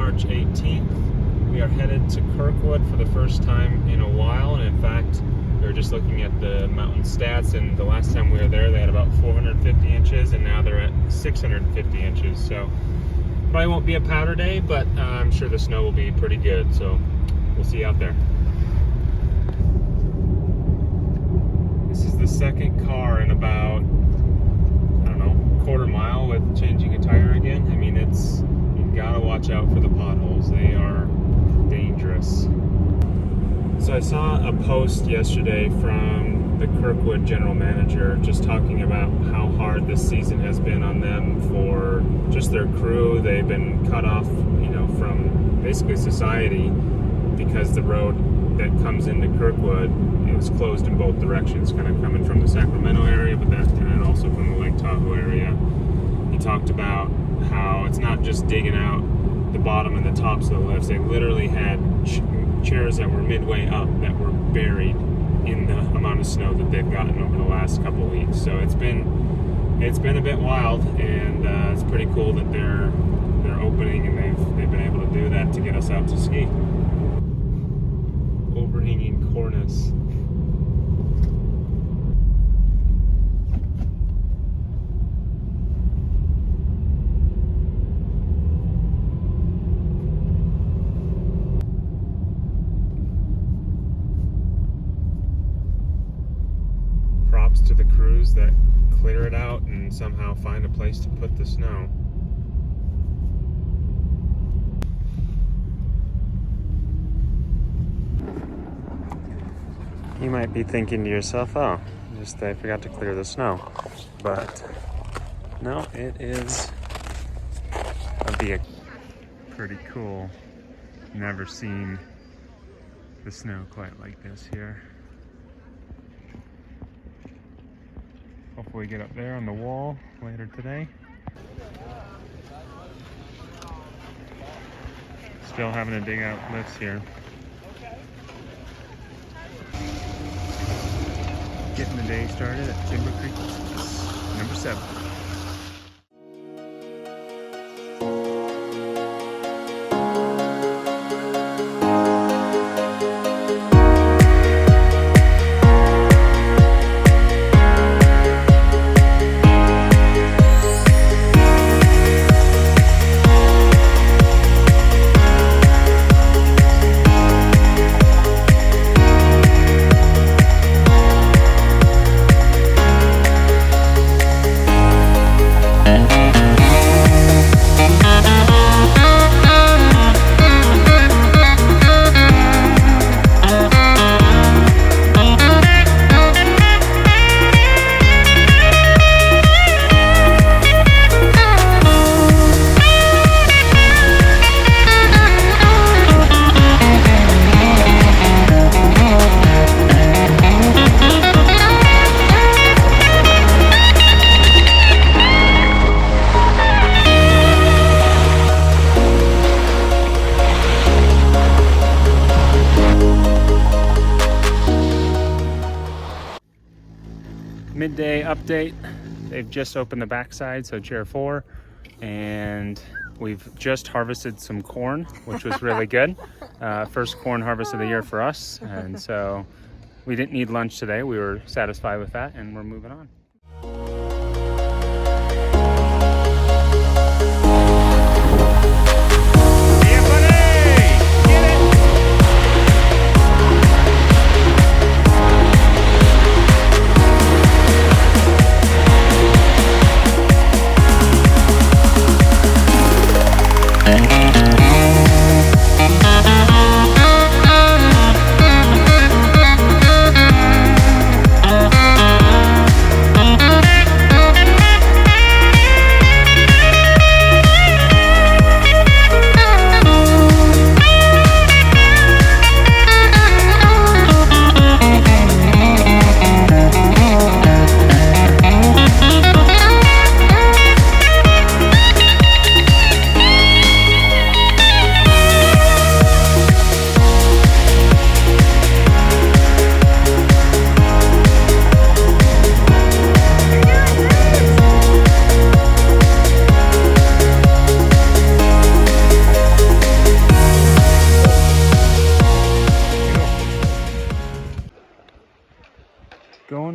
March 18th. We are headed to Kirkwood for the first time in a while, and in fact, we were just looking at the mountain stats, and the last time we were there, they had about 450 inches, and now they're at 650 inches. So probably won't be a powder day, but I'm sure the snow will be pretty good. So we'll see you out there. This is the second car in about, I don't know, quarter mile with changing a tire again. I mean, you gotta watch out for the potholes. They are dangerous. So I saw a post yesterday from the Kirkwood general manager just talking about how hard this season has been on them for just their crew. They've been cut off, from basically society because the road that comes into Kirkwood is closed in both directions, kind of coming from the Sacramento area, but and also from the Lake Tahoe area. He talked about how it's not just digging out the bottom and the tops of the lifts. They literally had chairs that were midway up that were buried in the amount of snow that they've gotten over the last couple of weeks. So it's been a bit wild, and it's pretty cool that they're opening and they've been able to do that to get us out to ski. Overhanging cornice. Props to the crews that clear it out and somehow find a place to put the snow. You might be thinking to yourself, oh, they forgot to clear the snow. But no, it is a vehicle. Pretty cool. Never seen the snow quite like this here. Hopefully get up there on the wall later today. Still having to dig out lifts here. Getting the day started at Timber Creek, number 7. Midday update. They've just opened the backside, so chair 4, and we've just harvested some corn, which was really good. First corn harvest of the year for us, and so we didn't need lunch today. We were satisfied with that, and we're moving on.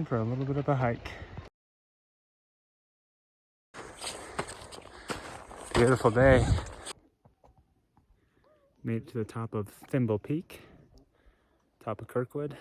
down for a little bit of a hike. Beautiful day. Made it to the top of Thimble Peak, top of Kirkwood.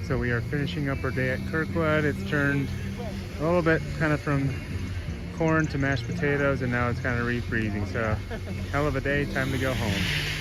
So we are finishing up our day at Kirkwood. It's turned a little bit kind of from corn to mashed potatoes, and now it's kind of refreezing. So hell of a day, time to go home.